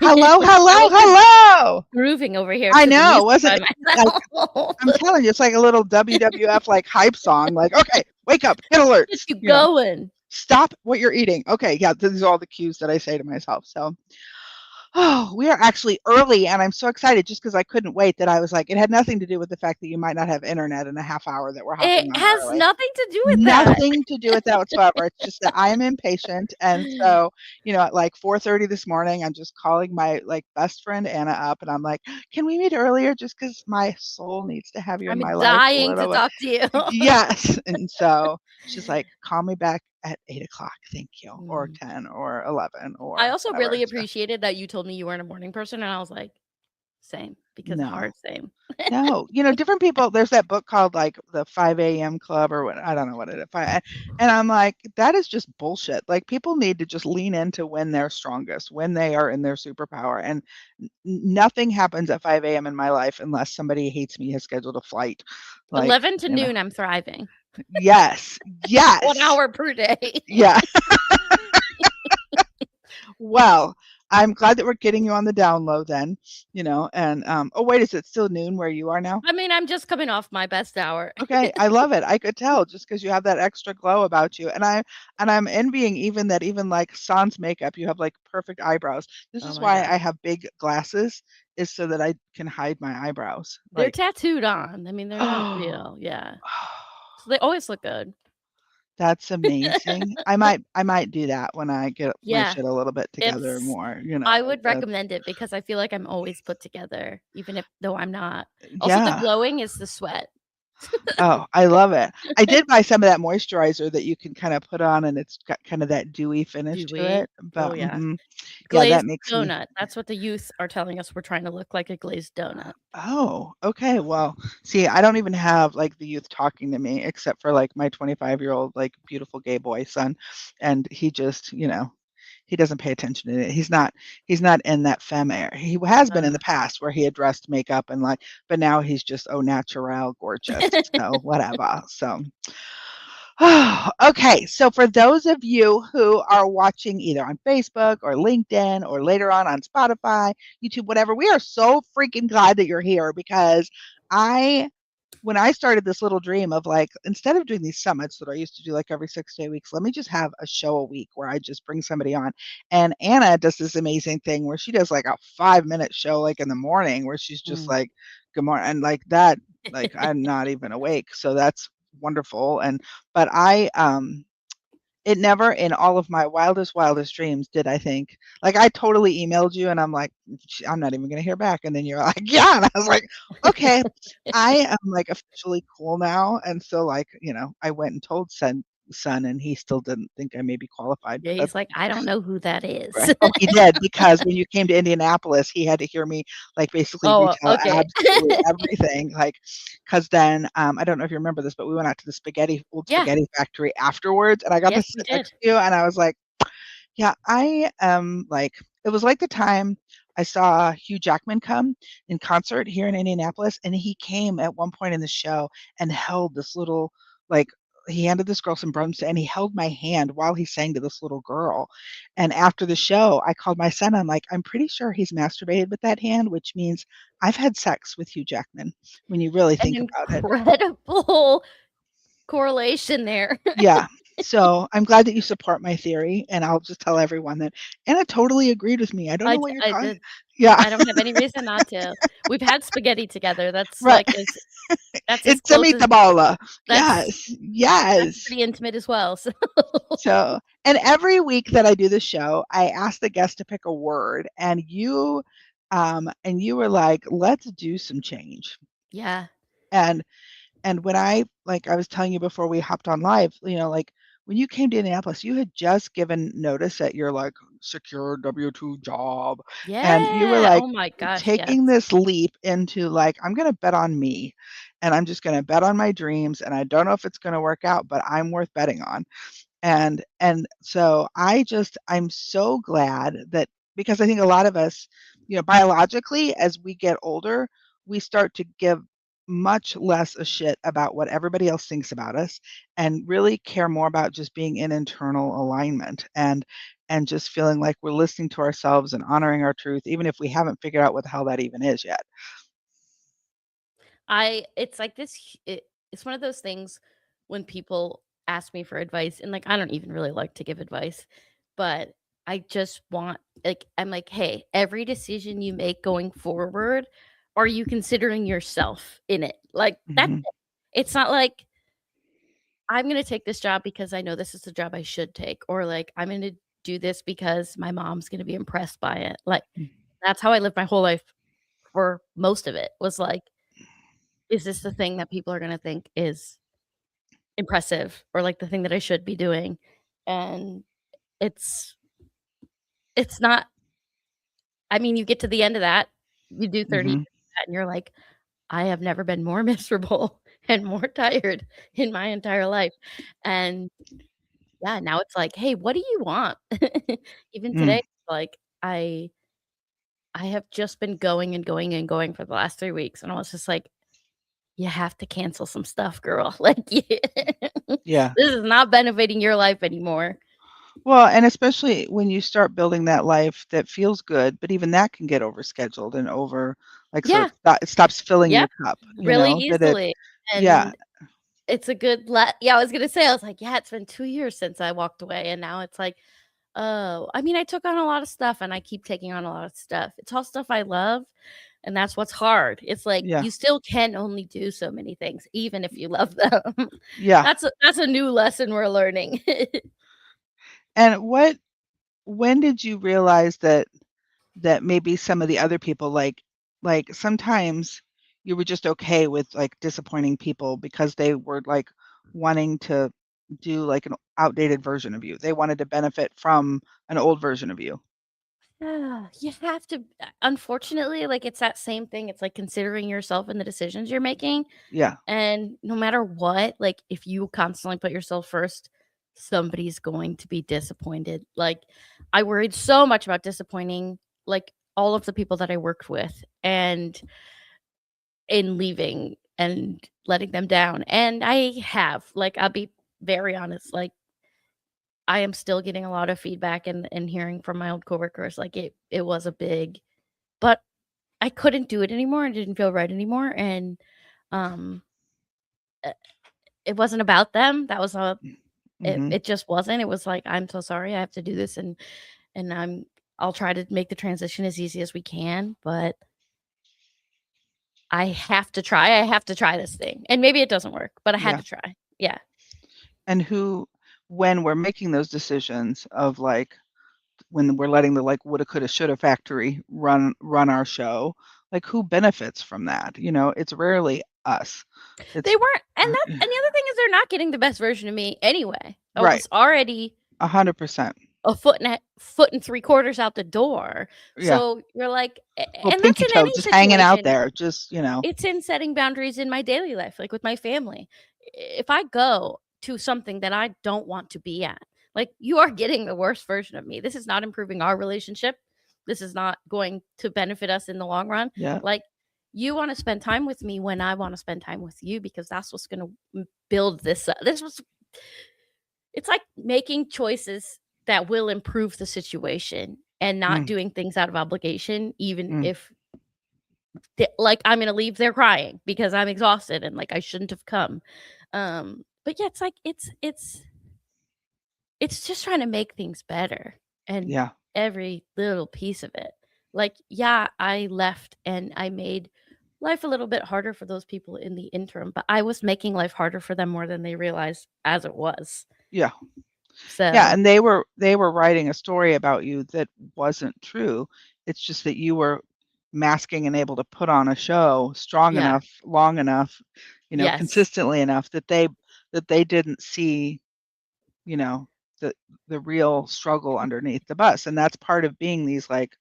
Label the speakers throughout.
Speaker 1: Hello,
Speaker 2: I
Speaker 1: hello,
Speaker 2: was just
Speaker 1: hello.
Speaker 2: grooving over here
Speaker 1: I
Speaker 2: to the
Speaker 1: know,
Speaker 2: music
Speaker 1: wasn't
Speaker 2: by
Speaker 1: it like,
Speaker 2: myself.
Speaker 1: I'm telling you, it's like a little WWF, like, hype song, like, "Okay, wake up, get
Speaker 2: Get
Speaker 1: alerts,"
Speaker 2: you going.
Speaker 1: "Stop what you're eating." Okay, yeah, these are all the cues that I say to myself, so oh, we are actually early, and I'm so excited just because I couldn't wait that I was like it had nothing to do with the fact that you might not have internet in a half hour that we're
Speaker 2: It
Speaker 1: hopping on
Speaker 2: has
Speaker 1: early.
Speaker 2: nothing to do with that.
Speaker 1: Nothing to do with that whatsoever. It's just that I am impatient, and so, at, like, 4:30 this morning, I'm just calling my, like, best friend Anna up, and I'm like, "Can we meet earlier just because my soul needs to have you in
Speaker 2: I'm
Speaker 1: my life a
Speaker 2: dying to
Speaker 1: little bit?"
Speaker 2: talk to you.
Speaker 1: Yes, and so she's like, "Call me back at 8 o'clock, thank you, or
Speaker 2: Mm.
Speaker 1: 10 or 11
Speaker 2: I
Speaker 1: or
Speaker 2: also
Speaker 1: whatever."
Speaker 2: really
Speaker 1: So
Speaker 2: appreciated that you told me you weren't a morning person, and I was like, "Same," because
Speaker 1: no.
Speaker 2: hard same.
Speaker 1: No, different people there's that book called, like, the 5 AM Club or what I don't know what it is, and I'm like, "That is just bullshit." Like, people need to just lean into when they're strongest, when they are in their superpower, and nothing happens at 5 AM in my life unless somebody hates me, has scheduled a flight, like,
Speaker 2: 11 to noon, I'm thriving.
Speaker 1: Yes,
Speaker 2: 1
Speaker 1: yes,
Speaker 2: hour per day.
Speaker 1: yeah. Well, I'm glad that we're getting you on the down low then, and, oh, wait, is it still noon where you are now?
Speaker 2: I mean, I'm just coming off my best hour.
Speaker 1: Okay, I love it. I could tell just because you have that extra glow about you, and I'm envying even that even, like, sans makeup, you have, like, perfect eyebrows. This
Speaker 2: Oh
Speaker 1: is
Speaker 2: my
Speaker 1: why
Speaker 2: god.
Speaker 1: I have big glasses, is so that I can hide my eyebrows,
Speaker 2: They're
Speaker 1: like
Speaker 2: tattooed on. I mean, they're not real. Yeah. So they always look good.
Speaker 1: That's amazing. I might do that when I get my
Speaker 2: Yeah.
Speaker 1: shit a little bit together
Speaker 2: It's
Speaker 1: more,
Speaker 2: I would
Speaker 1: that's
Speaker 2: recommend it because I feel like I'm always put together, even if though I'm not. Also, the
Speaker 1: yeah.
Speaker 2: glowing is the sweat.
Speaker 1: Oh, I love it. I did buy some of that moisturizer that you can kinda put on, and it's got kinda that dewy finish to
Speaker 2: Dewy.
Speaker 1: it,
Speaker 2: Oh,
Speaker 1: but
Speaker 2: yeah.
Speaker 1: yeah, that
Speaker 2: Glazed
Speaker 1: makes me
Speaker 2: donut. That's what the youth are telling us we're trying to look like a glazed donut.
Speaker 1: oh, okay, well, see, I don't even have, like, the youth talking to me except for, like, my 25-year-old, like, beautiful gay boy son, and he just, he doesn't pay attention to it. He's not in that femme era. He has been in the past where he addressed makeup and, like but now he's just au naturel gorgeous, so whatever, so okay, so for those of you who are watching either on Facebook or LinkedIn or later on Spotify, YouTube, whatever, we are so freaking glad that you're here because I when I started this little dream of like, instead of doing these summits that I used to do like every 6 to 8 weeks, let me just have a show a week where I just bring somebody on. And Anna does this amazing thing where she does like a 5 minute show like in the morning where she's just
Speaker 2: Mm.
Speaker 1: like, good morning. And like that, like I'm not even awake. So that's wonderful. But it never in all of my wildest dreams did I think like, I totally emailed you and I'm like, I'm not even gonna hear back," and then you're like, "Yeah," and I was like, "Okay." I am, like, officially cool now, and so, like, I went and told son, and he still didn't think I may be qualified,
Speaker 2: Yeah,
Speaker 1: but that's
Speaker 2: he's like, "I don't know who that is."
Speaker 1: right. Oh, he did, because when you came to Indianapolis, he had to hear me, like, basically
Speaker 2: Oh,
Speaker 1: retell
Speaker 2: okay.
Speaker 1: absolutely everything, like, because then, I don't know if you remember this, but we went out to the old
Speaker 2: Yeah.
Speaker 1: spaghetti factory afterwards, and I got to
Speaker 2: Yes, we
Speaker 1: sit
Speaker 2: did.
Speaker 1: next to you, and I was like, "Yeah, I am," like it was like the time I saw Hugh Jackman come in concert here in Indianapolis, and he came at one point in the show and held this little, like he handed this girl some brooms, and he held my hand while he sang to this little girl, and after the show, I called my son, I'm like, "I'm pretty sure he's masturbated with that hand, which means I've had sex with Hugh Jackman," when you really
Speaker 2: An
Speaker 1: think about it.
Speaker 2: incredible correlation there.
Speaker 1: Yeah. So, I'm glad that you support my theory, and I'll just tell everyone that Anna totally agreed with me. I don't know what you're
Speaker 2: I
Speaker 1: talking
Speaker 2: did.
Speaker 1: Yeah.
Speaker 2: I don't have any reason not to. We've had spaghetti together. That's
Speaker 1: Right.
Speaker 2: like that's as
Speaker 1: It's a
Speaker 2: close as
Speaker 1: meatball.
Speaker 2: that's
Speaker 1: Yes. Yes.
Speaker 2: pretty intimate as well, so
Speaker 1: So and every week that I do the show, I ask the guest to pick a word, and you were like, "Let's do some change."
Speaker 2: Yeah.
Speaker 1: And when I was telling you before we hopped on live, like, when you came to Indianapolis, you had just given notice at your, like, secure W-2 job, and you were,
Speaker 2: Yeah.
Speaker 1: like,
Speaker 2: Oh my gosh, yes.
Speaker 1: taking this leap into, like, "I'm gonna bet on me, and I'm just gonna bet on my dreams, and I don't know if it's gonna work out, but I'm worth betting on." And so I'm so glad that because I think a lot of us, biologically, as we get older, we start to give much less a shit about what everybody else thinks about us and really care more about just being in internal alignment. and just feeling like we're listening to ourselves and honoring our truth, even if we haven't figured out what the hell that even is yet.
Speaker 2: I it's like this it's one of those things when people ask me for advice and like I don't even really like to give advice, but I just want like I'm like, "Hey, every decision you make going forward, are you considering yourself in it?" Like that's
Speaker 1: Mhm,
Speaker 2: it. It's not like I'm going to take this job because I know this is the job I should take or like I'm going to do this because my mom's going to be impressed by it. Like
Speaker 1: mm,
Speaker 2: that's how I lived my whole life for most of it. Was like is this the thing that people are gonna think is impressive or, like, the thing that I should be doing? And it's it's not I mean, you get to the end of that, you do 30 years
Speaker 1: mhm,
Speaker 2: of that, and you're like, "I have never been more miserable and more tired in my entire life." And, yeah, now it's like, "Hey, what do you want?" Even
Speaker 1: mm,
Speaker 2: today, like, I have just been going and going and going for the last 3 weeks, and I was just like, "You have to cancel some stuff, girl." Like,
Speaker 1: yeah.
Speaker 2: this is not benefiting your life anymore.
Speaker 1: Well, and especially when you start building that life that feels good, but even that can get overscheduled and over like, so
Speaker 2: Yeah,
Speaker 1: it stops filling
Speaker 2: yep,
Speaker 1: your cup,
Speaker 2: really
Speaker 1: that it
Speaker 2: easily,
Speaker 1: yeah,
Speaker 2: and it's a good yeah, I was gonna say, I was like, "Yeah, it's been 2 years since I walked away," and now it's like, "Oh." I mean, I took on a lot of stuff, and I keep taking on a lot of stuff. It's all stuff I love, and that's what's hard. It's like,
Speaker 1: yeah,
Speaker 2: you still can only do so many things, even if you love them.
Speaker 1: yeah.
Speaker 2: That's a new lesson we're learning.
Speaker 1: And when did you realize that maybe some of the other people, like, sometimes you were just okay with, like, disappointing people because they were, like, wanting to do, like, an outdated version of you. They wanted to benefit from an old version of you.
Speaker 2: Yeah, you have to unfortunately, like, it's that same thing, it's like considering yourself and the decisions you're making,
Speaker 1: Yeah,
Speaker 2: and no matter what, like, if you constantly put yourself first, somebody's going to be disappointed. Like, I worried so much about disappointing, like, all of the people that I worked with and in leaving and letting them down, and I have, like, I'll be very honest, like, I am still getting a lot of feedback and hearing from my old coworkers, like, it was a big but I couldn't do it anymore, it didn't feel right anymore, and, um, uh, it wasn't about them, that was a
Speaker 1: mhm,
Speaker 2: it just wasn't, it was like, "I'm so sorry, I have to do this, and I'll try to make the transition as easy as we can, but I have to try this thing, and maybe it doesn't work, but I had
Speaker 1: yeah.
Speaker 2: to try." Yeah.
Speaker 1: And who when we're making those decisions of, like, when we're letting the, like, woulda, coulda, shoulda factory run our show, like, who benefits from that? It's rarely us.
Speaker 2: They
Speaker 1: It's
Speaker 2: weren't and the other thing is they're not getting the best version of me anyway. I
Speaker 1: right,
Speaker 2: was already
Speaker 1: 100%.
Speaker 2: a foot and 3 quarters out the door,
Speaker 1: Yeah,
Speaker 2: so you're like
Speaker 1: little
Speaker 2: and that's
Speaker 1: pinky
Speaker 2: in
Speaker 1: toe
Speaker 2: any
Speaker 1: just hanging out
Speaker 2: situation.
Speaker 1: there, just.
Speaker 2: It's in setting boundaries in my daily life, like with my family. If I go to something that I don't want to be at, like, you are getting the worst version of me. This is not improving our relationship. This is not going to benefit us in the long run.
Speaker 1: Yeah,
Speaker 2: Like, you wanna spend time with me when I wanna spend time with you because that's what's gonna build this up. This was it's like making choices that will improve the situation and not
Speaker 1: mm,
Speaker 2: doing things out of obligation, even
Speaker 1: mm,
Speaker 2: if like, I'm gonna leave there crying because I'm exhausted and, like, I shouldn't have come. But yeah, it's like it's just trying to make things better and
Speaker 1: yeah,
Speaker 2: every little piece of it. Like, yeah, I left and I made life a little bit harder for those people in the interim, but I was making life harder for them more than they realized as it was.
Speaker 1: yeah. Yeah,
Speaker 2: So,
Speaker 1: and they were writing a story about you that wasn't true. It's just that you were masking and able to put on a show strong
Speaker 2: yeah.
Speaker 1: enough, long enough,
Speaker 2: Yes.
Speaker 1: consistently enough that they didn't see, you know, the the real struggle underneath the bus. And that's part of being these like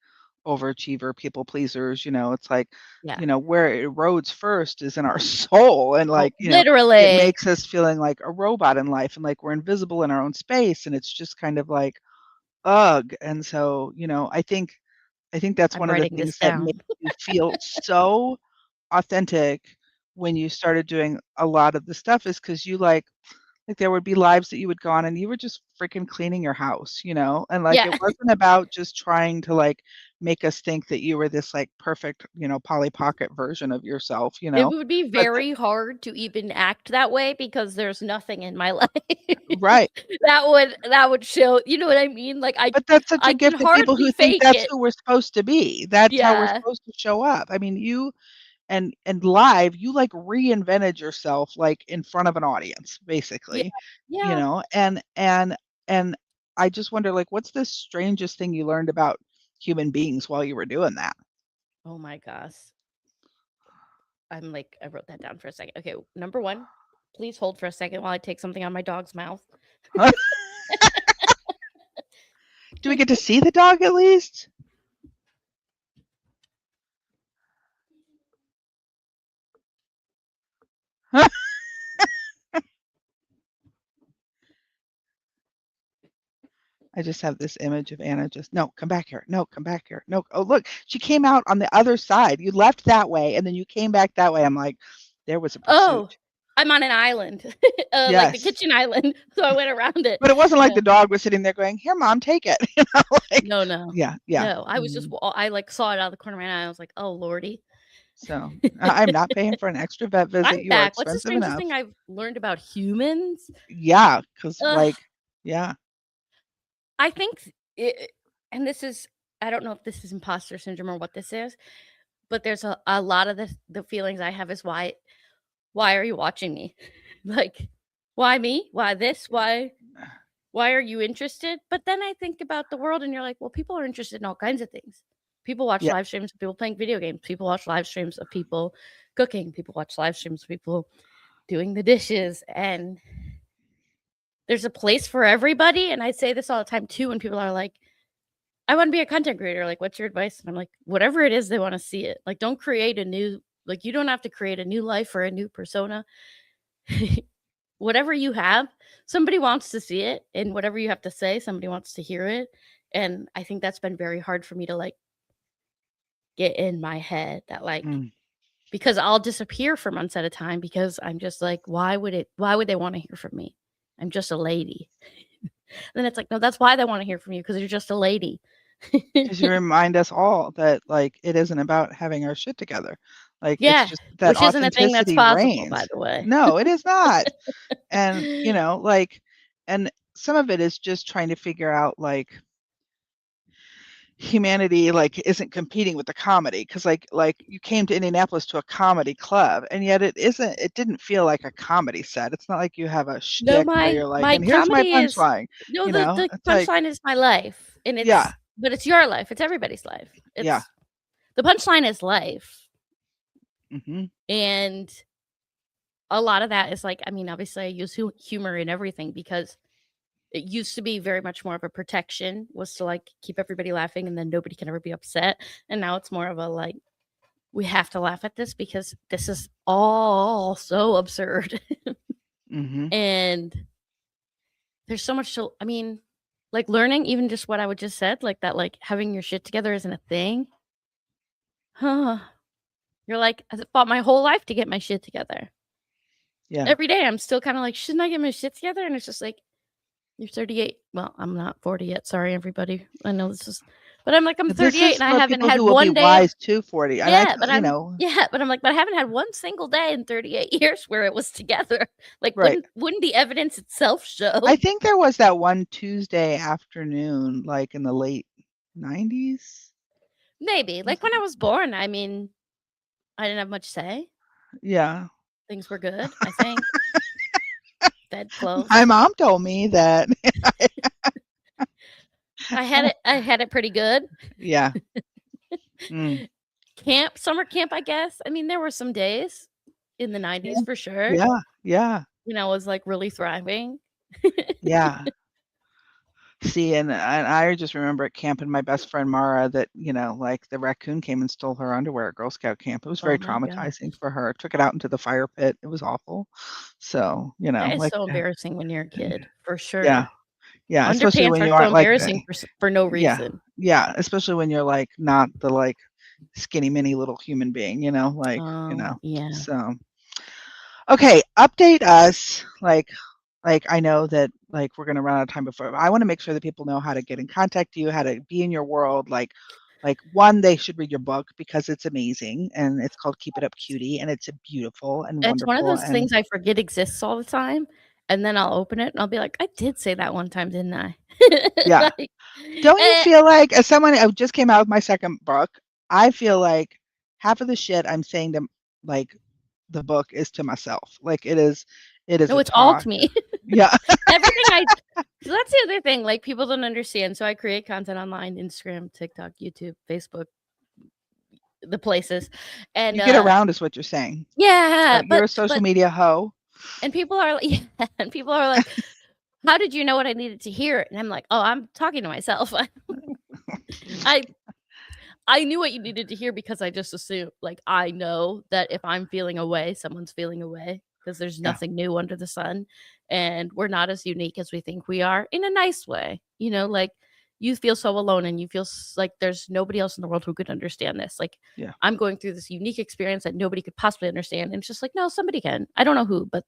Speaker 1: overachiever people pleasers. It's like,
Speaker 2: Yeah.
Speaker 1: where it erodes first is in our soul, and
Speaker 2: Oh,
Speaker 1: like, it
Speaker 2: literally.
Speaker 1: makes us feeling like a robot in life and like we're invisible in our own space. And it's just kind of like, ugh. And so, I think that's
Speaker 2: I'm
Speaker 1: one of the
Speaker 2: writing this
Speaker 1: things that made
Speaker 2: down.
Speaker 1: you feel so authentic when you started doing a lot of the stuff is because you like Like, there would be lives that you would go on and you were just freaking cleaning your house, and, like,
Speaker 2: Yeah.
Speaker 1: it wasn't about just trying to, like, make us think that you were this, like, perfect, Polly Pocket version of yourself,
Speaker 2: It would be
Speaker 1: but th
Speaker 2: very hard to even act that way because there's nothing in my life
Speaker 1: right.
Speaker 2: that would show, you know what I mean? Like,
Speaker 1: But that's such a
Speaker 2: I can
Speaker 1: gift to people
Speaker 2: hardly
Speaker 1: who think
Speaker 2: fake
Speaker 1: that's
Speaker 2: it.
Speaker 1: who we're supposed to be. That's how we're
Speaker 2: Yeah.
Speaker 1: supposed to show up. I mean, you and live, you, like, reinvented yourself, like, in front of an audience,
Speaker 2: Yeah.
Speaker 1: basically,
Speaker 2: Yeah.
Speaker 1: and I just wonder, like, what's the strangest thing you learned about human beings while you were doing that?
Speaker 2: Oh my gosh. I wrote that down for a second. Okay, number 1, please hold for a second while I take something out of my dog's mouth.
Speaker 1: Do we get to see the dog at least? I just have this image of Anna just, "No, come back here. No, come back here. No. Oh, look, she came out on the other side. You left that way, and then you came back that way." I'm like, "There was a
Speaker 2: Oh,
Speaker 1: pursuit."
Speaker 2: I'm on an island, like the
Speaker 1: Yes.
Speaker 2: kitchen island, so I went around it.
Speaker 1: But it wasn't like
Speaker 2: No.
Speaker 1: the dog was sitting there going, "Here, mom, take it." Like
Speaker 2: No, no.
Speaker 1: yeah, yeah.
Speaker 2: No, I was just
Speaker 1: Mhm.
Speaker 2: I, like, saw it out of the corner of my eye, I was like, "Oh, lordy."
Speaker 1: So, I'm not paying for an extra vet
Speaker 2: I'm
Speaker 1: visit. You are
Speaker 2: back. What's the
Speaker 1: expensive
Speaker 2: strangest
Speaker 1: enough.
Speaker 2: thing I've learned about humans?
Speaker 1: Yeah, 'cause,
Speaker 2: Ugh,
Speaker 1: like yeah.
Speaker 2: I think it and this is I don't know if this is imposter syndrome or what this is, but there's a lot of the feelings I have is why are you watching me? Like, why me? Why this? Why are you interested? But then I think about the world and you're like, well, people are interested in all kinds of things. People watch
Speaker 1: Yeah,
Speaker 2: live streams of people playing video games. People watch live streams of people cooking. People watch live streams of people doing the dishes. And there's a place for everybody. And I say this all the time too when people are like, I want to be a content creator. Like, what's your advice? And I'm like, whatever it is, they want to see it. Like, don't create a new, like, you don't have to create a new life or a new persona. Whatever you have, somebody wants to see it. And whatever you have to say, somebody wants to hear it. And I think that's been very hard for me to like get in my head that like,
Speaker 1: mm,
Speaker 2: because I'll disappear for months at a time because I'm just like, why would they want to hear from me? I'm just a lady. Then it's like, no, that's why they want to hear from you because you're just a lady.
Speaker 1: 'cause you remind us all that, like, it isn't about having our shit together. Like, it's
Speaker 2: Yeah,
Speaker 1: just that
Speaker 2: which isn't a thing that's
Speaker 1: authenticity
Speaker 2: possible, by
Speaker 1: reigns.
Speaker 2: the way.
Speaker 1: No, it is not. And, like and some of it is just trying to figure out, like, humanity, like, isn't competing with the comedy because you came to Indianapolis to a comedy club, and yet it didn't feel like a comedy set. It's not like you have a
Speaker 2: No,
Speaker 1: shtick where
Speaker 2: my
Speaker 1: you're like,
Speaker 2: my
Speaker 1: "And here's my
Speaker 2: comedy is
Speaker 1: punchline,"
Speaker 2: no, the
Speaker 1: It's like
Speaker 2: punchline is my life, and
Speaker 1: yeah,
Speaker 2: it's your life, it's everybody's life.
Speaker 1: yeah,
Speaker 2: It's the punchline is life,
Speaker 1: mhm,
Speaker 2: and a lot of that is like I mean, obviously, I use humor in everything because it used to be very much more of a protection, was to, like, keep everybody laughing and then nobody can ever be upset, and now it's more of a, like, "We have to laugh at this because this is all so absurd."
Speaker 1: mhm,
Speaker 2: And there's so much to I mean, like, learning even just what I would just said, like, that, like, having your shit together isn't a thing. Huh. You're like, "I fought my whole life to get my shit together."
Speaker 1: yeah.
Speaker 2: Every day, I'm still kinda like, "Shouldn't I get my shit together?" And it's just like, "You're 38." Well, I'm not 40 yet, sorry, everybody. I know this is but I'm like, "I'm
Speaker 1: This
Speaker 2: 38
Speaker 1: is
Speaker 2: and I
Speaker 1: for
Speaker 2: haven't
Speaker 1: people
Speaker 2: had
Speaker 1: who will be
Speaker 2: 1 day of"
Speaker 1: wise to 40, and I
Speaker 2: Yeah,
Speaker 1: tell
Speaker 2: but I'm like, "But I haven't had 1 single day in 38 years where it was together." Like,
Speaker 1: right.
Speaker 2: wouldn't the evidence itself
Speaker 1: I
Speaker 2: show?
Speaker 1: think there was that one Tuesday afternoon, like, in the late '90s?
Speaker 2: Maybe.
Speaker 1: Was
Speaker 2: Like, when I was born, I mean, I didn't have much say.
Speaker 1: yeah.
Speaker 2: Things were good, I think. Fed
Speaker 1: My
Speaker 2: clothes.
Speaker 1: mom told me that
Speaker 2: I had it pretty good.
Speaker 1: yeah. Mm.
Speaker 2: Summer camp, I guess. I mean, there were some days in the '90s
Speaker 1: Yeah.
Speaker 2: for sure
Speaker 1: Yeah, yeah,
Speaker 2: when I was, like, really thriving.
Speaker 1: yeah. See, and I just remember at camp and my best friend Mara that, like, the raccoon came and stole her underwear at Girl Scout camp. It was
Speaker 2: Oh
Speaker 1: very
Speaker 2: my god.
Speaker 1: traumatizing for her. Took it out into the fire pit. It was awful. So,
Speaker 2: That is
Speaker 1: like
Speaker 2: so embarrassing when you're a kid, for
Speaker 1: yeah,
Speaker 2: sure.
Speaker 1: yeah, especially
Speaker 2: Underpants
Speaker 1: when
Speaker 2: are
Speaker 1: you
Speaker 2: so
Speaker 1: aren't like
Speaker 2: embarrassing for no
Speaker 1: yeah,
Speaker 2: reason.
Speaker 1: yeah, especially when you're, like, not the, like, skinny mini little human being, like,
Speaker 2: Oh, yeah.
Speaker 1: so okay, update us, like Like, I know that, like, we're gonna run out of time before I wanna make sure that people know how to get in contact with you, how to be in your world, like, 1, they should read your book because it's amazing, and it's called Keep It Up, Cutie, and it's beautiful and
Speaker 2: It's one of
Speaker 1: wonderful,
Speaker 2: those
Speaker 1: and
Speaker 2: things I forget exists all the time, and then I'll open it and I'll be like, "I did say that one time, didn't I?"
Speaker 1: yeah.
Speaker 2: Like,
Speaker 1: Don't you
Speaker 2: eh
Speaker 1: feel like, as someone who just came out with my 2nd book, I feel like half of the shit I'm saying to, like, the book is to myself. Like, it is
Speaker 2: no,
Speaker 1: a
Speaker 2: it's all
Speaker 1: talk.
Speaker 2: to me.
Speaker 1: Yeah.
Speaker 2: Everything I So that's the other thing, like, people don't understand. So I create content online, Instagram, TikTok, YouTube, Facebook, the places, and,
Speaker 1: You get around is what you're saying.
Speaker 2: yeah,
Speaker 1: You're a social
Speaker 2: but
Speaker 1: media hoe.
Speaker 2: and people are yeah, and people are like, "How did you know what I needed to hear?" And I'm like, "Oh, I'm talking to myself." I I knew what you needed to hear because I just assumed like, I know that if I'm feeling away, someone's feeling away because there's
Speaker 1: Yeah,
Speaker 2: nothing new under the sun, and we're not as unique as we think we are in a nice way, like, you feel so alone and you feel like there's nobody else in the world who could understand this, like,
Speaker 1: yeah.
Speaker 2: I'm going through this unique experience that nobody could possibly understand, and it's just like, "No, somebody can." I don't know who, but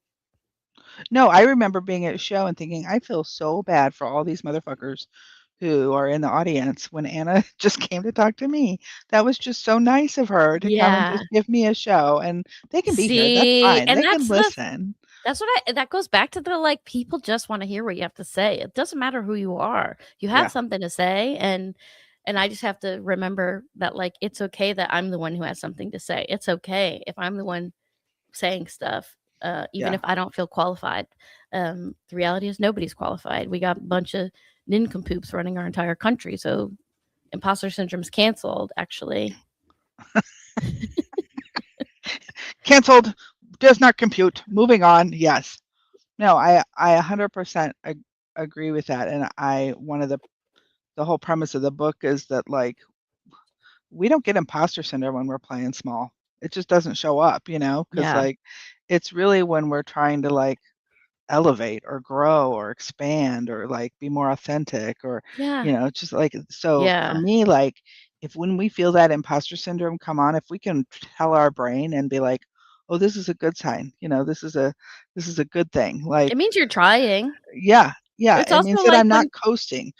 Speaker 1: No, I remember being at a show and thinking, "I feel so bad for all these motherfuckers who are in the audience when Anna just came to talk to me." That was just so nice of her to come and
Speaker 2: yeah.
Speaker 1: just give me a show, and they can be here, that's
Speaker 2: See,
Speaker 1: fine,
Speaker 2: and
Speaker 1: they can listen.
Speaker 2: that's what I that goes back to the, like, people just wanna hear what you have to say. It doesn't matter who you are. You have
Speaker 1: Yeah,
Speaker 2: something to say, and I just have to remember that, like, it's okay that I'm the one who has something to say. It's okay if I'm the one saying stuff, even
Speaker 1: yeah.
Speaker 2: if I don't feel qualified. The reality is nobody's qualified. We got a bunch of nincompoops running our entire country, so imposter syndrome's canceled, actually.
Speaker 1: Canceled, does not compute, moving on, yes. No, I 100% agree with that, and one of the whole premise of the book is that, like, we don't get imposter syndrome when we're playing small. It just doesn't show up, because
Speaker 2: Yeah.
Speaker 1: like, it's really when we're trying to, like, elevate or grow or expand or, like, be more authentic or,
Speaker 2: Yeah.
Speaker 1: just like so for
Speaker 2: Yeah.
Speaker 1: me, like, if when we feel that imposter syndrome come on, if we can tell our brain and be like, "Oh, this is a good sign," this is a good thing, like,
Speaker 2: It means you're trying.
Speaker 1: yeah, yeah,
Speaker 2: It's
Speaker 1: it
Speaker 2: also
Speaker 1: means that
Speaker 2: like
Speaker 1: I'm not
Speaker 2: when
Speaker 1: coasting.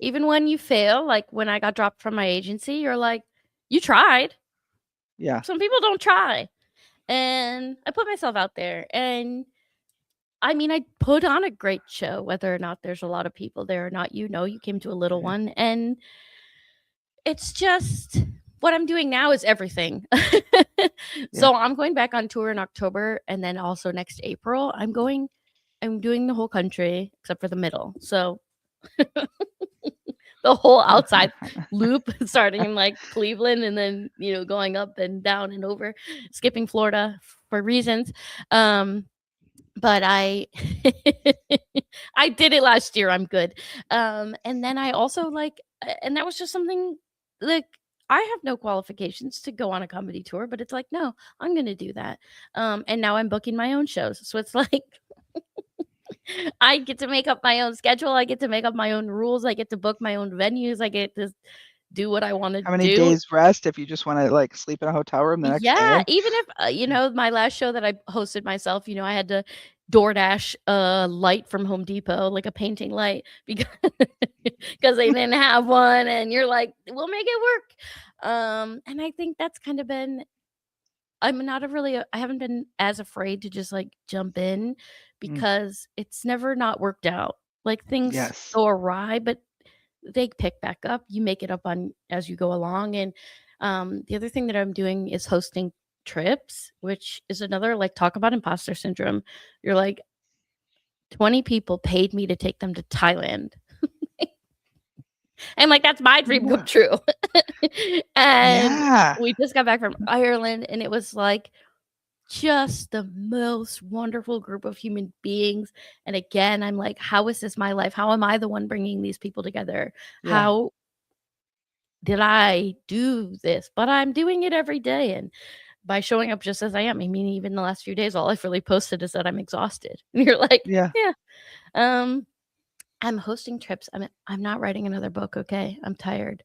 Speaker 2: even when you fail, like when I got dropped from my agency, you're like, "You tried."
Speaker 1: Yeah,
Speaker 2: Some people don't try. And I put myself out there, and I mean, I put on a great show, whether or not there's a lot of people there or not, you came to a little
Speaker 1: yeah,
Speaker 2: one, and it's just what I'm doing now is everything.
Speaker 1: yeah.
Speaker 2: So, I'm going back on tour in October, and then also next April, I'm doing the whole country except for the middle. So the whole outside loop starting in, like, Cleveland and then, going up and down and over, skipping Florida for reasons. Um, but I I did it last year, I'm good. And then I also, like and that was just something, like, I have no qualifications to go on a comedy tour, but it's like, "No, I'm gonna do that." And now I'm booking my own shows, so it's like I get to make up my own schedule, I get to make up my own rules, I get to book my own venues, I get to do what I wanna
Speaker 1: How many
Speaker 2: do.
Speaker 1: days rest if you just wanna, like, sleep in a hotel room the next
Speaker 2: Yeah,
Speaker 1: day?
Speaker 2: even if, my last show that I hosted myself, I had to DoorDash a light from Home Depot, like a painting light because 'cause they didn't have one, and you're like, "We'll make it work." And I think that's kind of been I'm not a really I haven't been as afraid to just, like, jump in
Speaker 1: Mm,
Speaker 2: because it's never not worked out. Like, things
Speaker 1: yes.
Speaker 2: go awry, but they pick back up. You make it up on as you go along, and, the other thing that I'm doing is hosting trips, which is another, like, talk about imposter syndrome. You're like, 20 people paid me to take them to Thailand. And, like, that's my dream come
Speaker 1: Wha
Speaker 2: true. And
Speaker 1: Yeah,
Speaker 2: we just got back from Ireland, and it was, like, just the most wonderful group of human beings, and again, I'm like, "How is this my life? How am I the one bringing these people together?
Speaker 1: yeah,
Speaker 2: How did I do this?" But I'm doing it every day, and by showing up just as I am. I mean, even the last few days, all I've really posted is that I'm exhausted. And you're like,
Speaker 1: yeah.
Speaker 2: "Yeah." Um, I'm hosting trips. I'm not writing another book, okay? I'm tired.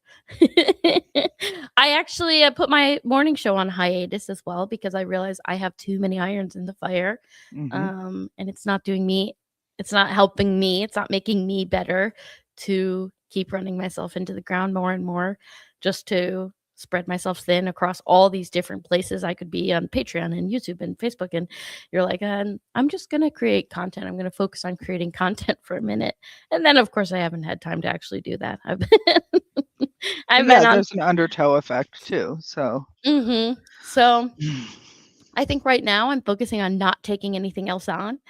Speaker 2: I actually, put my morning show on hiatus as well because I realized I have too many irons in the fire,
Speaker 1: Mhm.
Speaker 2: and it's not doing me. It's not helping me. It's not making me better to keep running myself into the ground more and more just to spread myself thin across all these different places I could be on Patreon and YouTube and Facebook. And you're like, I'm just going to create content. I'm going to focus on creating content for a minute. And then, of course, I haven't had time to actually do that.
Speaker 1: But
Speaker 2: I've been
Speaker 1: yeah,
Speaker 2: on.
Speaker 1: there's an undertow effect too. So
Speaker 2: So I think right now I'm focusing on not taking anything else on.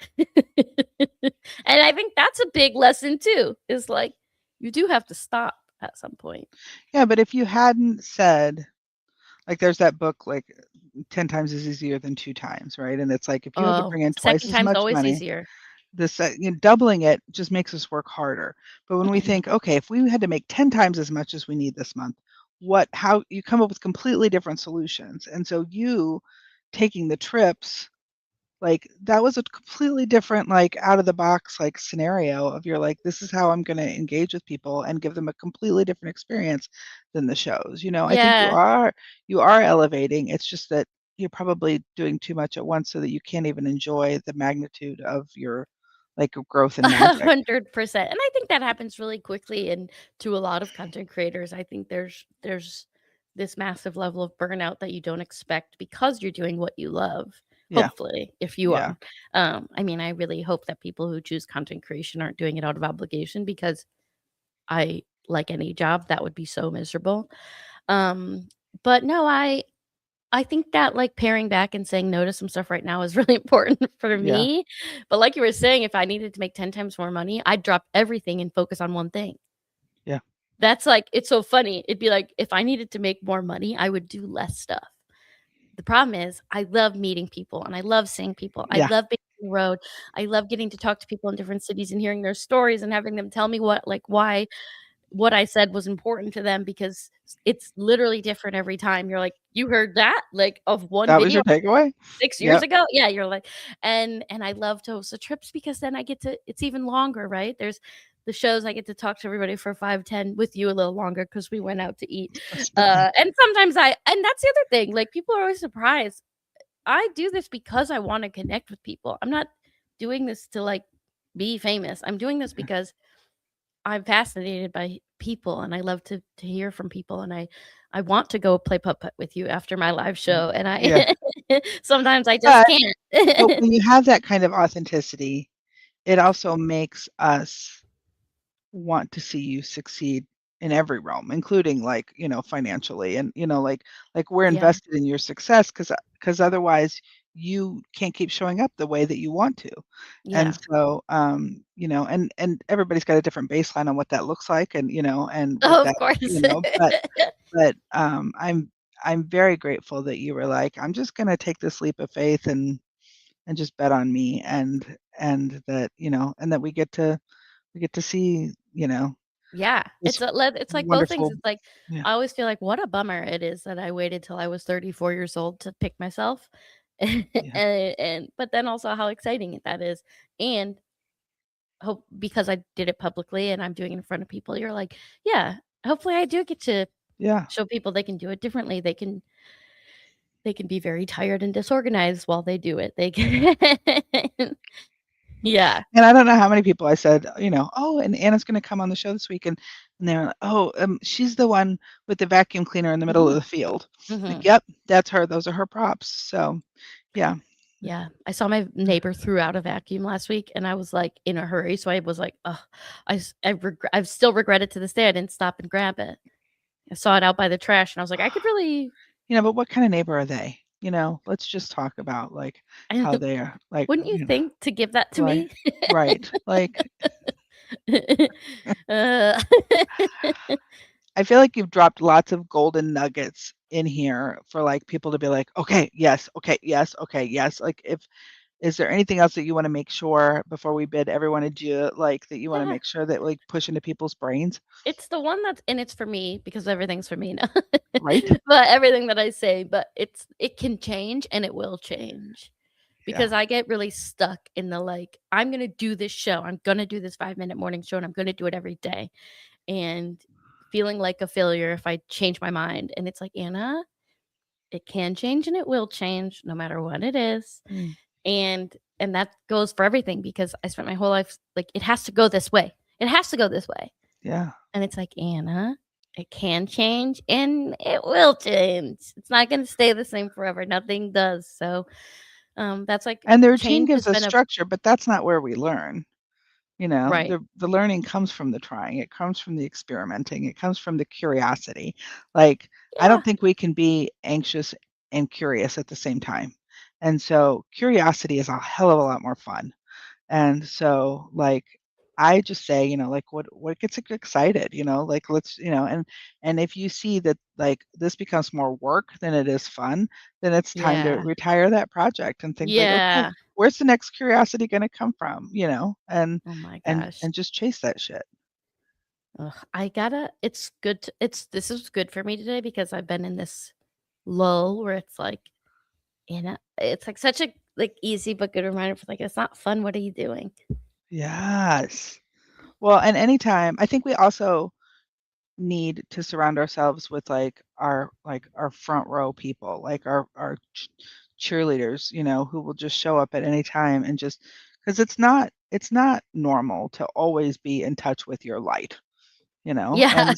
Speaker 2: And I think that's a big lesson too, is like you do have to stop at some point.
Speaker 1: yeah, but if you hadn't said, like, there's that book, like, 10 times is easier than 2 times, right? And it's like if you had to
Speaker 2: Oh,
Speaker 1: bring in twice
Speaker 2: second
Speaker 1: as
Speaker 2: time's
Speaker 1: much
Speaker 2: always
Speaker 1: money,
Speaker 2: easier.
Speaker 1: doubling it just makes us work harder. But when we
Speaker 2: Mhm.
Speaker 1: think, okay, if we had to make 10 times as much as we need this month, how you come up with completely different solutions. And so you taking the trips, like, that was a completely different, like, out of the box, like, scenario of you're like, "This is how I'm gonna engage with people and give them a completely different experience than the shows," you know? I think
Speaker 2: Yeah,
Speaker 1: you are elevating, it's just that you're probably doing too much at once so that you can't even enjoy the magnitude of your, like, growth and magic.
Speaker 2: 100%. And I think that happens really quickly and to a lot of content creators. I think there's this massive level of burnout that you don't expect because you're doing what you love.
Speaker 1: Yeah,
Speaker 2: Hopefully, if you
Speaker 1: yeah,
Speaker 2: are. I mean, I really hope that people who choose content creation aren't doing it out of obligation because I like any job, that would be so miserable. Um, but no, I think that, like, paring back and saying no to some stuff right now is really important for
Speaker 1: yeah,
Speaker 2: me, but like you were saying, if I needed to make 10 times more money, I'd drop everything and focus on one thing.
Speaker 1: yeah,
Speaker 2: That's, like it's so funny. It'd be like, if I needed to make more money, I would do less stuff. The problem is I love meeting people, and I love seeing people. I
Speaker 1: yeah.
Speaker 2: love being on the road. I love getting to talk to people in different cities and hearing their stories and having them tell me why what I said was important to them because it's literally different every time. You're like, "You heard that?" Like, of one
Speaker 1: That was
Speaker 2: video
Speaker 1: your takeaway?
Speaker 2: 6 years
Speaker 1: Yep,
Speaker 2: ago? Yeah, you're like and I love to host the trips because then I get to it's even longer, right? There's the shows I get to talk to everybody for 5, 10 with you a little longer because we went out to eat.
Speaker 1: that's the thing.
Speaker 2: And sometimes and that's the other thing, like, people are always surprised. I do this because I wanna connect with people. I'm not doing this to, like, be famous. I'm doing this
Speaker 1: Yeah,
Speaker 2: because I'm fascinated by people, and I love to hear from people, and I want to go play putt-putt with you after my live show, and
Speaker 1: yeah.
Speaker 2: I sometimes I just
Speaker 1: But but
Speaker 2: can't.
Speaker 1: when you have that kind of authenticity, it also makes us want to see you succeed in every realm, including, like, financially and, like we're
Speaker 2: Yeah.
Speaker 1: invested in your success because otherwise you can't keep showing up the way that you want to. And
Speaker 2: Yeah.
Speaker 1: so, and everybody's got a different baseline on what that looks like and what
Speaker 2: Of
Speaker 1: that,
Speaker 2: course.
Speaker 1: but I'm very grateful that you were like, "I'm just gonna take this leap of faith and just bet on me," and that we get to see,
Speaker 2: Yeah.
Speaker 1: this
Speaker 2: It's like both things.
Speaker 1: wonderful.
Speaker 2: It's like,
Speaker 1: Yeah,
Speaker 2: I always feel like what a bummer it is that I waited till I was 34 years old to pick myself.
Speaker 1: yeah,
Speaker 2: And but then also how exciting that is, and hope because I did it publicly and I'm doing it in front of people, you're like, "Yeah, hopefully I do get to
Speaker 1: yeah,
Speaker 2: show people they can do it differently. They can be very tired and disorganized while they do it. They can." Yeah.
Speaker 1: and I don't know how many people I said, "Oh, and Anna's gonna come on the show this week," and they're like, "Oh, she's the one with the vacuum cleaner in the middle of
Speaker 2: Mhm,
Speaker 1: the field." Like,
Speaker 2: mhm.
Speaker 1: "Yep, that's her. Those are her props." So, yeah,
Speaker 2: Yeah. I saw my neighbor threw out a vacuum last week, and I was, like, in a hurry, so I was like, "Ugh." I still regret it to this day I didn't stop and grab it. I saw it out by the trash, and I was like, "I could really."
Speaker 1: but what kinda neighbor are they? Let's just talk about, like, how they are, like,
Speaker 2: Wouldn't you think to give that to
Speaker 1: right,
Speaker 2: me?
Speaker 1: right, like,
Speaker 2: Uh,
Speaker 1: I feel like you've dropped lots of golden nuggets in here for, like, people to be like, "Okay, yes, okay, yes, okay, yes." Like, if is there anything else that you wanna make sure before we bid everyone adieu, like, that you wanna
Speaker 2: yeah.
Speaker 1: make sure that, like, push into people's brains?
Speaker 2: It's the one that's and it's for me because everything's for me now.
Speaker 1: Right?
Speaker 2: But everything that I say, but it can change and it will change
Speaker 1: Yeah.
Speaker 2: because I get really stuck in the, like, "I'm gonna do this show. I'm gonna do this 5-minute morning show, and I'm gonna do it every day," and feeling like a failure if I change my mind, and it's like, "Anna, it can change and it will change no matter what it is,"
Speaker 1: Mm.
Speaker 2: and And that goes for everything because I spent my whole life like, it has to go this way. It has to go this way.
Speaker 1: Yeah.
Speaker 2: And it's like, Anna, it can change and it will change. It's not going to stay the same forever. Nothing does. So, that's like
Speaker 1: And the routine
Speaker 2: change
Speaker 1: gives
Speaker 2: has
Speaker 1: us
Speaker 2: been a
Speaker 1: structure, but that's not where we learn. You know,
Speaker 2: right.
Speaker 1: the learning comes from the trying, it comes from the experimenting, it comes from the curiosity. Like, I
Speaker 2: Yeah.
Speaker 1: don't think we can be anxious and curious at the same time. And so curiosity is a hell of a lot more fun. And so, like, I just say, like, what gets you excited, like, let's, and if you see that, like, this becomes more work than it is fun, then it's time to
Speaker 2: Yeah.
Speaker 1: retire that project and think like, okay,
Speaker 2: Yeah.
Speaker 1: where's the next curiosity going to come from, and
Speaker 2: Oh my
Speaker 1: and
Speaker 2: gosh.
Speaker 1: and just chase that shit.
Speaker 2: Ugh, I gotta it's good to, it's this is good for me today because I've been in this lull where it's like, it's like such a like easy but good reminder for like it's not fun. What are you doing?
Speaker 1: Yes. Well, and anytime, I think we also need to surround ourselves with our front row people, like our cheerleaders, who will just show up at any time and just because it's not normal to always be in touch with your light,
Speaker 2: Yeah.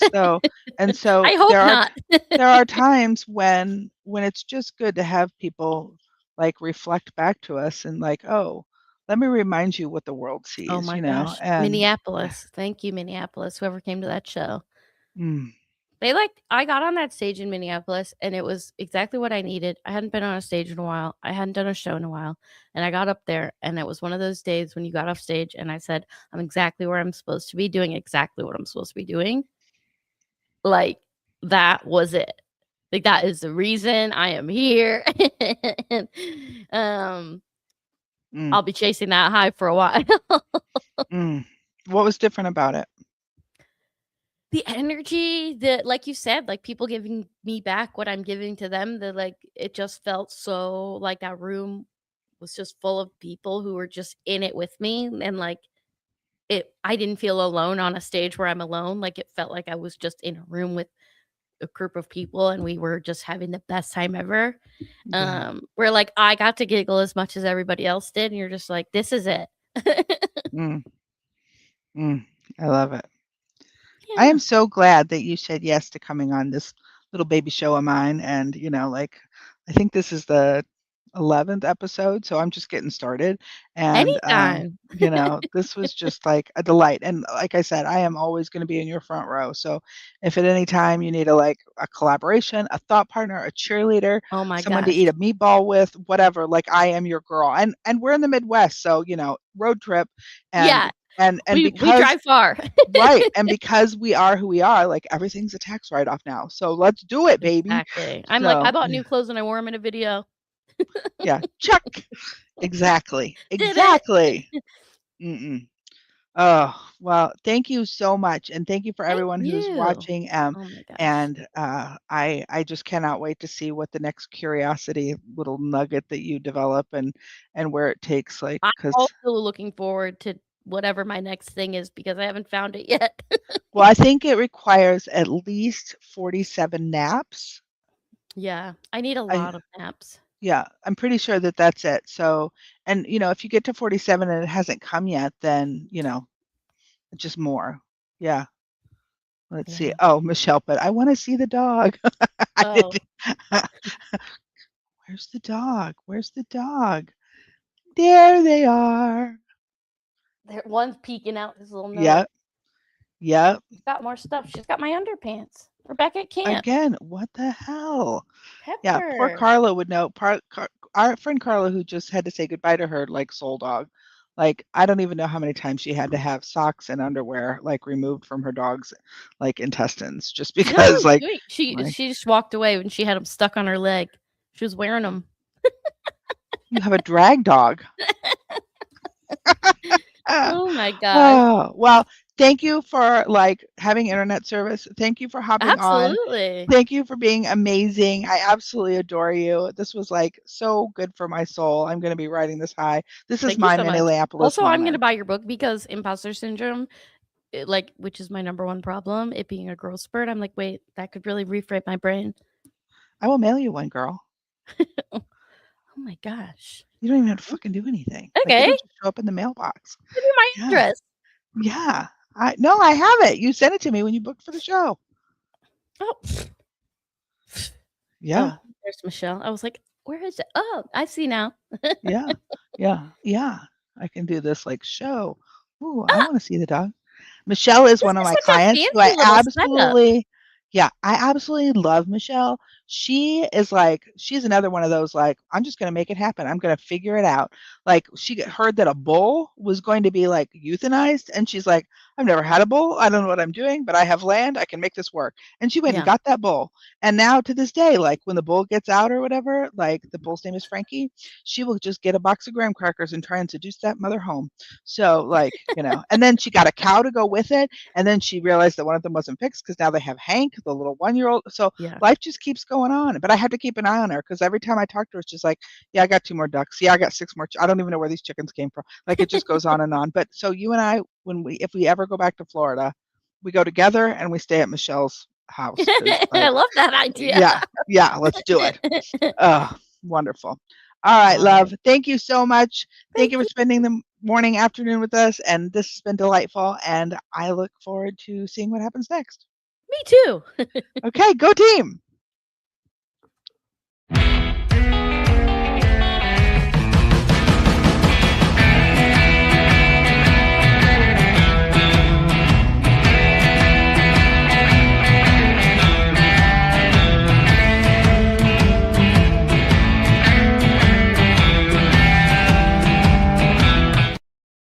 Speaker 1: and so
Speaker 2: I hope not.
Speaker 1: there are times when it's just good to have people like reflect back to us and like, oh, let me remind you what the world
Speaker 2: Oh
Speaker 1: sees,
Speaker 2: my gosh.
Speaker 1: and
Speaker 2: Minneapolis. Thank you, Minneapolis, whoever came to that show.
Speaker 1: mm,
Speaker 2: They like I got on that stage in Minneapolis and it was exactly what I needed. I hadn't been on a stage in a while. I hadn't done a show in a while. And I got up there and it was one of those days when you got off stage and I said, I'm exactly where I'm supposed to be doing exactly what I'm supposed to be doing. Like that was it. Like that is the reason I am here. And,
Speaker 1: mm,
Speaker 2: I'll be chasing that high for a while.
Speaker 1: mm. What was different about it?
Speaker 2: The energy that like you said, like people giving me back what I'm giving to them, that like it just felt so like that room was just full of people who were just in it with me and like it I didn't feel alone on a stage where I'm alone. Like it felt like I was just in a room with a group of people and we were just having the best time ever.
Speaker 1: Yeah.
Speaker 2: Where like I got to giggle as much as everybody else did and you're just like, this is it.
Speaker 1: Mm, mm. I love it. I
Speaker 2: Yeah.
Speaker 1: am so glad that you said yes to coming on this little baby show of mine. And, like, I think this is the 11th episode, so I'm just getting started. And,
Speaker 2: Anytime.
Speaker 1: this was just like a delight. And like I said, I am always going to be in your front row. So if at any time you need a collaboration, a thought partner, a cheerleader,
Speaker 2: Oh my
Speaker 1: someone to
Speaker 2: gosh.
Speaker 1: eat a meatball with, whatever, like I am your girl. And we're in the Midwest, so, road trip and
Speaker 2: Yeah.
Speaker 1: and
Speaker 2: We
Speaker 1: because
Speaker 2: drive far.
Speaker 1: right, and because we are who we are, like, everything's a tax write-off now, so let's do it, baby.
Speaker 2: Exactly. I'm like, I
Speaker 1: So,
Speaker 2: bought
Speaker 1: yeah,
Speaker 2: new clothes and I wore them in a video.
Speaker 1: yeah, check. Exactly,
Speaker 2: Did it.
Speaker 1: exactly. Mm-mm. Oh, well, thank you so much, and thank you for
Speaker 2: Thank
Speaker 1: everyone who's
Speaker 2: you.
Speaker 1: watching,
Speaker 2: Oh my gosh.
Speaker 1: and, I just cannot wait to see what the next curiosity little nugget that you develop and where it takes, like,
Speaker 2: I'm
Speaker 1: because
Speaker 2: also looking forward to whatever my next thing is because I haven't found it yet.
Speaker 1: well, I think it requires at least 47 naps.
Speaker 2: Yeah, I need a
Speaker 1: I
Speaker 2: lot of naps.
Speaker 1: Yeah, I'm pretty sure that that's it. So, and if you get to 47 and it hasn't come yet, then, just more. Yeah. Let's see.
Speaker 2: Yeah.
Speaker 1: Oh, Michelle, but I want to see the dog. I
Speaker 2: Oh,
Speaker 1: didn't. Where's the dog? Where's the dog? There they are.
Speaker 2: there one's peeking out his little nose.
Speaker 1: Yep. Yep.
Speaker 2: She's got more stuff. She's got my underpants. Rebecca can't.
Speaker 1: Again, what the hell? Yeah, poor
Speaker 2: Pepper.
Speaker 1: Carla would know. Our friend Carla, who just had to say goodbye to her like soul dog. Like, I don't even know how many times she had to have socks and underwear like removed from her dog's like intestines just
Speaker 2: She's not
Speaker 1: because
Speaker 2: even
Speaker 1: like
Speaker 2: doing she
Speaker 1: like
Speaker 2: she just walked away when she had them stuck on her leg. She was wearing them.
Speaker 1: you have a drag dog. Ah,
Speaker 2: Oh my gosh.
Speaker 1: oh, well, thank you for like having internet service. Thank you for hopping on.
Speaker 2: Absolutely.
Speaker 1: Thank you for being amazing. I absolutely adore you. This was like so good for my soul. I'm going to be riding this high. This is
Speaker 2: Thank you
Speaker 1: my
Speaker 2: so much.
Speaker 1: Minneapolis
Speaker 2: Also, I'm gonna
Speaker 1: moment.
Speaker 2: buy your book because imposter syndrome, like, which is my number one problem, it being a growth spurt. I'm like, wait, that could really reframe my brain.
Speaker 1: I will mail you one, girl.
Speaker 2: Oh my gosh.
Speaker 1: You don't even have to fucking do anything. Like,
Speaker 2: Okay.
Speaker 1: it'll just show up in the mailbox.
Speaker 2: Give me my
Speaker 1: Yeah.
Speaker 2: address.
Speaker 1: Yeah. No, I have it. You sent it to me when you booked for the show.
Speaker 2: Oh.
Speaker 1: Yeah.
Speaker 2: Oh, there's Michelle. I was like, "Where is it?" Oh, I see now.
Speaker 1: Yeah. Yeah. Yeah. I can do this like show. Ooh, I
Speaker 2: Ah,
Speaker 1: want to see the dog. Michelle is
Speaker 2: this
Speaker 1: one of
Speaker 2: is
Speaker 1: my
Speaker 2: such a
Speaker 1: clients who
Speaker 2: fancy
Speaker 1: I
Speaker 2: little setup.
Speaker 1: absolutely yeah, I absolutely love Michelle. She is like she's another one of those like, I'm just gonna make it happen. I'm gonna figure it out. Like heard that a bull was going to be like euthanized, and she's like, I've never had a bull. I don't know what I'm doing, but I have land. I can make this work. And she went and
Speaker 2: Yeah.
Speaker 1: got that bull. And now to this day, like when the bull gets out or whatever, like the bull's name is Frankie, she will just get a box of graham crackers and try and seduce that mother home. So like, and then she got a cow to go with it, and then she realized that one of them wasn't fixed because now they have Hank, the little 1-year-old. So
Speaker 2: Yeah.
Speaker 1: life just keeps going on. But I have to keep an eye on her because every time I talk to her, it's just like, yeah, I got 2 more ducks. Yeah, I got 6 more. I don't even know where these chickens came from. Like it just goes on and on. But so you and I, if we ever go back to Florida, we go together and we stay at Michelle's house because,
Speaker 2: I
Speaker 1: like,
Speaker 2: love that idea.
Speaker 1: yeah, yeah, let's do it. Oh, wonderful. All right,
Speaker 2: All right.
Speaker 1: love. Thank you so much. Thank
Speaker 2: Thank
Speaker 1: you for
Speaker 2: you.
Speaker 1: spending the morning, afternoon with us. And this has been delightful. And I look forward to seeing what happens next.
Speaker 2: Me too.
Speaker 1: Okay, go team.